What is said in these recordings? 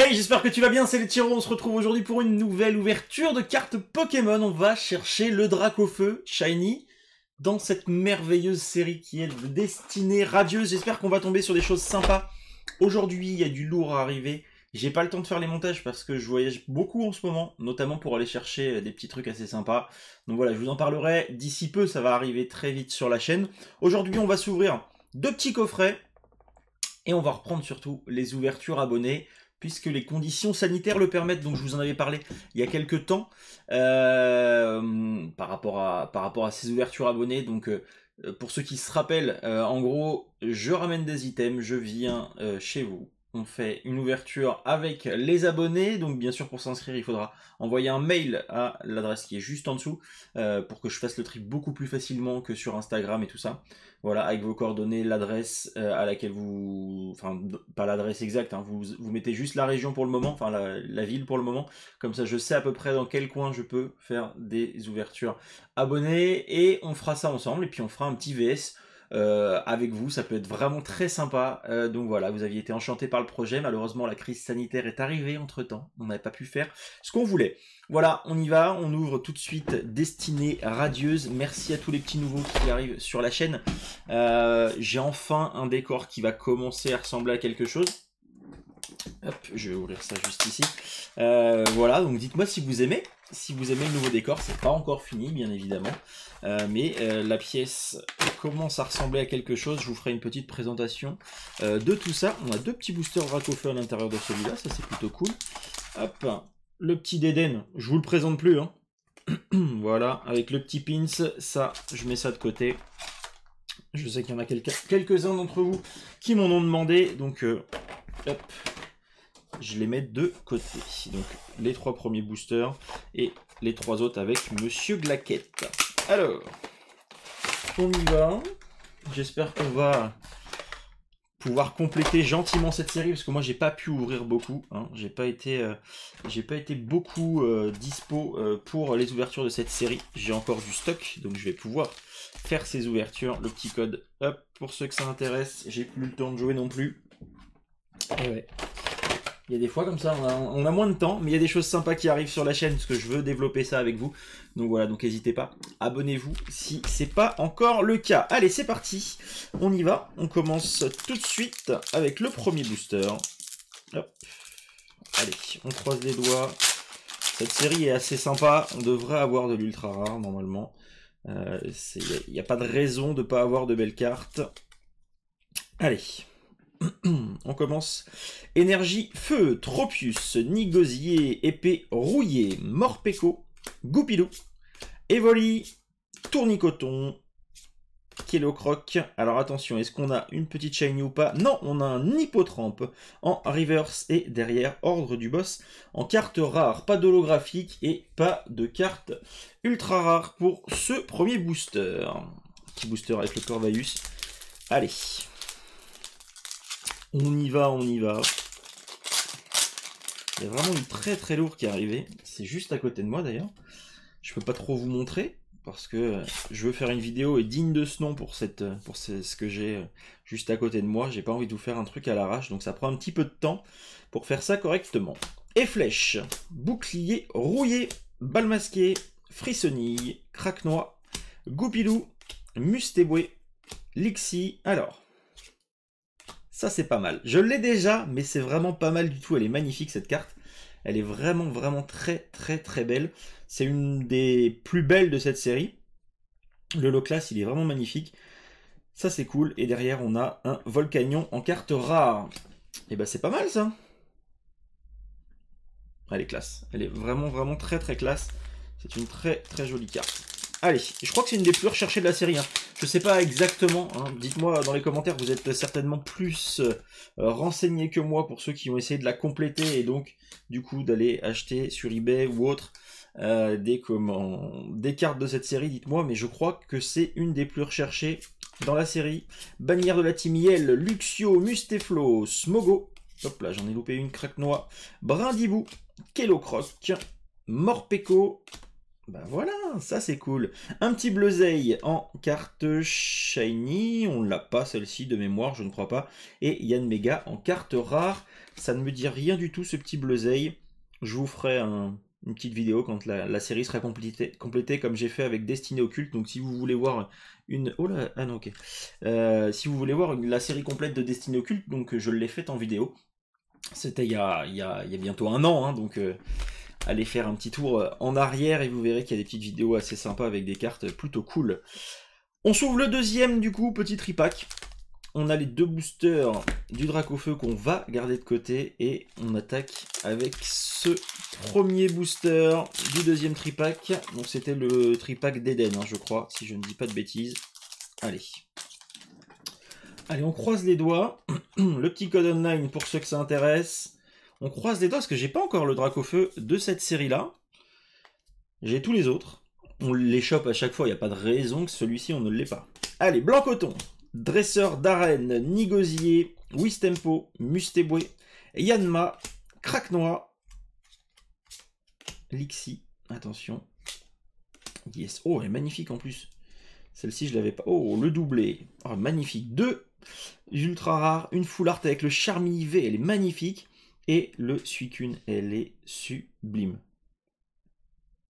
Hey, j'espère que tu vas bien, c'est les Tiro, on se retrouve aujourd'hui pour une nouvelle ouverture de cartes Pokémon. On va chercher le Dracofeu Shiny dans cette merveilleuse série qui est de destinée radieuse. J'espère qu'on va tomber sur des choses sympas. Aujourd'hui, il y a du lourd à arriver. J'ai pas le temps de faire les montages parce que je voyage beaucoup en ce moment, notamment pour aller chercher des petits trucs assez sympas. Donc voilà, je vous en parlerai d'ici peu, ça va arriver très vite sur la chaîne. Aujourd'hui, on va s'ouvrir deux petits coffrets et on va reprendre surtout les ouvertures abonnés, puisque les conditions sanitaires le permettent. Donc je vous en avais parlé il y a quelques temps par rapport à ces ouvertures abonnées. Donc pour ceux qui se rappellent, en gros, je ramène des items, je viens chez vous. On fait une ouverture avec les abonnés. Donc bien sûr, pour s'inscrire, il faudra envoyer un mail à l'adresse qui est juste en dessous pour que je fasse le tri beaucoup plus facilement que sur Instagram et tout ça. Voilà, avec vos coordonnées, l'adresse à laquelle vous... Enfin, pas l'adresse exacte, hein, vous mettez juste la région pour le moment, enfin la ville pour le moment. Comme ça, je sais à peu près dans quel coin je peux faire des ouvertures abonnés. Et on fera ça ensemble, et puis on fera un petit VS avec vous, ça peut être vraiment très sympa. Donc voilà, vous aviez été enchanté par le projet, malheureusement la crise sanitaire est arrivée entre temps, on n'avait pas pu faire ce qu'on voulait. Voilà, on y va, on ouvre tout de suite Destinée Radieuse. Merci à tous les petits nouveaux qui arrivent sur la chaîne. J'ai enfin un décor qui va commencer à ressembler à quelque chose. Hop, je vais ouvrir ça juste ici. Voilà, donc dites-moi si vous aimez. Si vous aimez le nouveau décor, c'est pas encore fini, bien évidemment. Mais la pièce commence à ressembler à quelque chose. Je vous ferai une petite présentation de tout ça. On a deux petits boosters Dracofeu à l'intérieur de celui-là, ça c'est plutôt cool. Hop, le petit Dédenne, je vous le présente plus. Hein. Voilà, avec le petit pins, ça, je mets ça de côté. Je sais qu'il y en a quelques-uns d'entre vous qui m'en ont demandé, donc hop. Je les mets de côté. Donc les trois premiers boosters et les trois autres avec Monsieur Glaquette. Alors, on y va. J'espère qu'on va pouvoir compléter gentiment cette série parce que moi j'ai pas pu ouvrir beaucoup. Hein. J'ai pas été beaucoup dispo pour les ouvertures de cette série. J'ai encore du stock, donc je vais pouvoir faire ces ouvertures. Le petit code, hop, pour ceux que ça intéresse. J'ai plus le temps de jouer non plus. Et ouais. Il y a des fois comme ça, on a moins de temps, mais il y a des choses sympas qui arrivent sur la chaîne parce que je veux développer ça avec vous. Donc voilà, donc n'hésitez pas, abonnez-vous si c'est pas encore le cas. Allez, c'est parti, on y va. On commence tout de suite avec le premier booster. Hop. Allez, on croise les doigts. Cette série est assez sympa, on devrait avoir de l'ultra rare normalement. Il n'y a pas de raison de ne pas avoir de belles cartes. Allez. On commence. Énergie Feu, Tropius, Nigosier, Épée Rouillée, Morpeko, Goupilou, Evoli, Tournicoton, Kellocroc. Alors attention, est-ce qu'on a une petite shiny ou pas? Non, on a un Hippotrampe en reverse et derrière Ordre du Boss en carte rare. Pas d'holographique et pas de carte ultra rare pour ce premier booster. Petit booster avec le Corvaeus. Allez. On y va, on y va. Il y a vraiment du très très lourd qui est arrivé. C'est juste à côté de moi d'ailleurs. Je peux pas trop vous montrer parce que je veux faire une vidéo digne de ce nom pour ce que j'ai juste à côté de moi. J'ai pas envie de vous faire un truc à l'arrache, donc ça prend un petit peu de temps pour faire ça correctement. Et flèche, bouclier rouillé, balle masquée, frissonille, craquenois, goupilou, mustéboué, lixi. Alors. Ça, c'est pas mal. Je l'ai déjà, mais c'est vraiment pas mal du tout. Elle est magnifique, cette carte. Elle est vraiment, vraiment très, très, très belle. C'est une des plus belles de cette série. Le Loclas, il est vraiment magnifique. Ça, c'est cool. Et derrière, on a un Volcanion en carte rare. Et ben, c'est pas mal, ça. Elle est classe. Elle est vraiment, vraiment très, très classe. C'est une très, très jolie carte. Allez, je crois que c'est une des plus recherchées de la série. Hein. Je sais pas exactement, hein. Dites-moi dans les commentaires, vous êtes certainement plus renseignés que moi pour ceux qui ont essayé de la compléter et donc du coup d'aller acheter sur eBay ou autre des cartes de cette série, dites-moi, mais je crois que c'est une des plus recherchées dans la série. Bannière de la Team Yell, Luxio, Musteflo, Smogo, hop là j'en ai loupé une, Craquenois, Brindibou, Kellocroc, Morpeko, Bah voilà, ça c'est cool. Un petit Blueseille en carte shiny, on l'a pas celle-ci de mémoire, je ne crois pas. Et Yann Mega en carte rare, ça ne me dit rien du tout ce petit Blueseille. Je vous ferai une petite vidéo quand la série sera complétée comme j'ai fait avec Destinée Occulte. Donc si vous voulez voir une... Oh là, ah non, ok. Si vous voulez voir la série complète de Destinée Occulte, donc je l'ai faite en vidéo. C'était il y a bientôt un an, hein, donc... allez faire un petit tour en arrière et vous verrez qu'il y a des petites vidéos assez sympas avec des cartes plutôt cool. On s'ouvre le deuxième du coup, petit tripack. On a les deux boosters du Dracofeu qu'on va garder de côté et on attaque avec ce premier booster du deuxième tripack. Donc c'était le tripack d'Eden, hein, je crois, si je ne dis pas de bêtises. Allez. Allez, on croise les doigts. Le petit code online pour ceux que ça intéresse. On croise les doigts parce que j'ai pas encore le Dracofeu de cette série-là. J'ai tous les autres. On les chope à chaque fois, il n'y a pas de raison que celui-ci on ne l'ait pas. Allez, Blanc Coton, Dresseur d'Arène, Nigosier, Wistempo, Mustéboué, Yanma, Craquenois, Lixi, attention. Yes, oh, elle est magnifique en plus. Celle-ci, je l'avais pas. Oh, le doublé. Oh, magnifique. Deux ultra rares, une full art avec le Charmy IV, elle est magnifique. Et le Suicune, elle est sublime.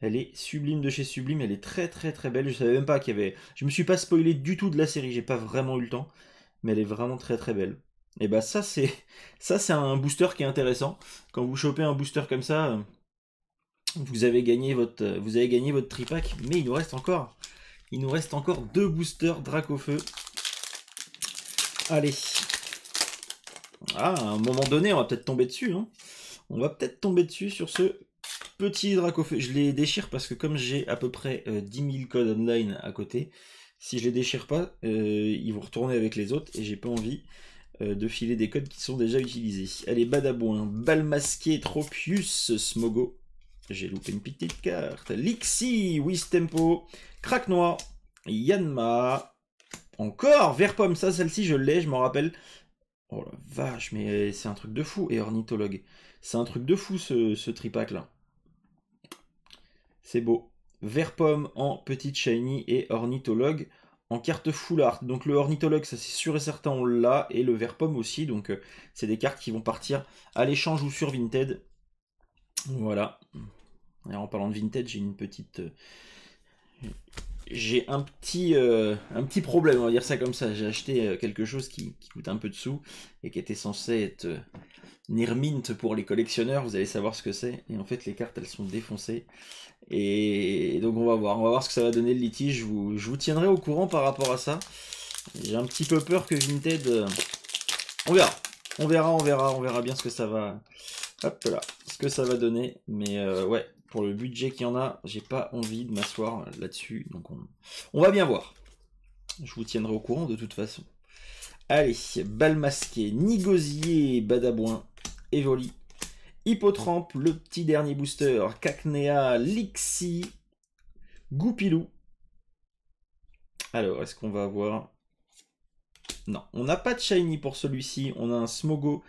Elle est sublime de chez Sublime, elle est très très très belle. Je savais même pas qu'il y avait... Je me suis pas spoilé du tout de la série, j'ai pas vraiment eu le temps. Mais elle est vraiment très très belle. Et bah ça c'est un booster qui est intéressant. Quand vous chopez un booster comme ça, vous avez gagné votre tripack. Mais il nous reste encore deux boosters Dracofeu. Allez. Ah, à un moment donné, on va peut-être tomber dessus. Hein. On va peut-être tomber dessus sur ce petit Dracofeu. Je les déchire parce que comme j'ai à peu près 10 000 codes online à côté, si je les déchire pas, ils vont retourner avec les autres et j'ai pas envie de filer des codes qui sont déjà utilisés. Allez, Badabouin, Bal Masqué, Tropius, Smogo. J'ai loupé une petite carte. Lixi, Wistempo, Craquenois, Yanma. Encore Verpomme, ça, celle-ci, je l'ai, je m'en rappelle. Oh la vache, mais c'est un truc de fou. Et Ornithologue. C'est un truc de fou, ce tripack là. C'est beau. Verpomme en petite shiny et Ornithologue en carte full art. Donc le Ornithologue, ça c'est sûr et certain, on l'a. Et le Verpomme aussi. Donc c'est des cartes qui vont partir à l'échange ou sur Vinted. Voilà. Et en parlant de Vinted, j'ai une petite... j'ai un petit problème, on va dire ça comme ça. J'ai acheté quelque chose qui coûte un peu de sous et qui était censé être Nirmint pour les collectionneurs. Vous allez savoir ce que c'est. Et en fait, les cartes, elles sont défoncées. Et donc, on va voir ce que ça va donner le litige. Je vous tiendrai au courant par rapport à ça. J'ai un petit peu peur que Vinted... On verra. On verra bien ce que ça va... Hop là. Ce que ça va donner. Mais ouais. Pour le budget qu'il y en a, j'ai pas envie de m'asseoir là-dessus. Donc on va bien voir. Je vous tiendrai au courant de toute façon. Allez, Bal Masqué, Nigosier, Badabouin, Evoli, Hippotrampe, le petit dernier booster, Cacnea, Lixi, Goupilou. Alors, est-ce qu'on va avoir... Non, on n'a pas de shiny pour celui-ci. On a un Smogo.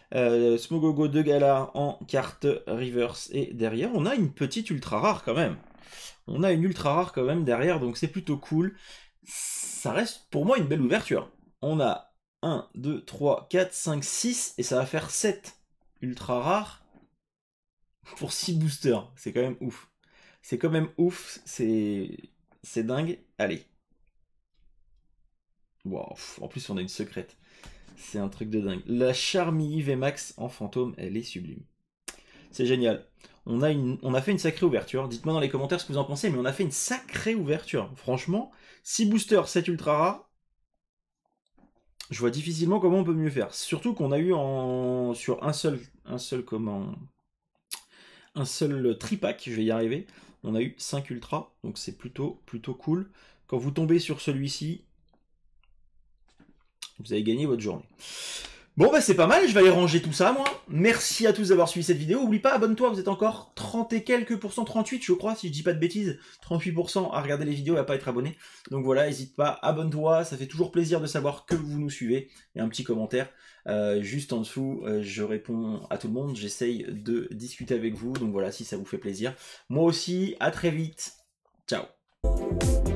Smogogo de Gala en carte reverse et derrière on a une petite ultra rare quand même. On a une ultra rare quand même derrière, donc c'est plutôt cool. Ça reste pour moi une belle ouverture. On a 1, 2, 3, 4, 5, 6 et ça va faire 7 ultra rares pour 6 boosters. C'est quand même ouf. C'est quand même ouf, c'est dingue. Allez. Wow. En plus on a une secrète. C'est un truc de dingue. La Charmy VMAX en fantôme, elle est sublime. C'est génial. On a fait une sacrée ouverture. Dites-moi dans les commentaires ce que vous en pensez, mais on a fait une sacrée ouverture. Franchement, 6 boosters, 7 ultra rares. Je vois difficilement comment on peut mieux faire. Surtout qu'on a eu sur un seul tripack, je vais y arriver. On a eu 5 ultras, donc c'est plutôt cool. Quand vous tombez sur celui-ci, vous avez gagné votre journée. Bon bah c'est pas mal, je vais aller ranger tout ça moi. Merci à tous d'avoir suivi cette vidéo. Oublie pas, abonne-toi, vous êtes encore 30 et quelques %, 38 je crois, si je dis pas de bêtises. 38% à regarder les vidéos et à pas être abonné. Donc voilà, n'hésite pas, abonne-toi, ça fait toujours plaisir de savoir que vous nous suivez. Et un petit commentaire juste en dessous, je réponds à tout le monde, j'essaye de discuter avec vous. Donc voilà, si ça vous fait plaisir. Moi aussi, à très vite. Ciao.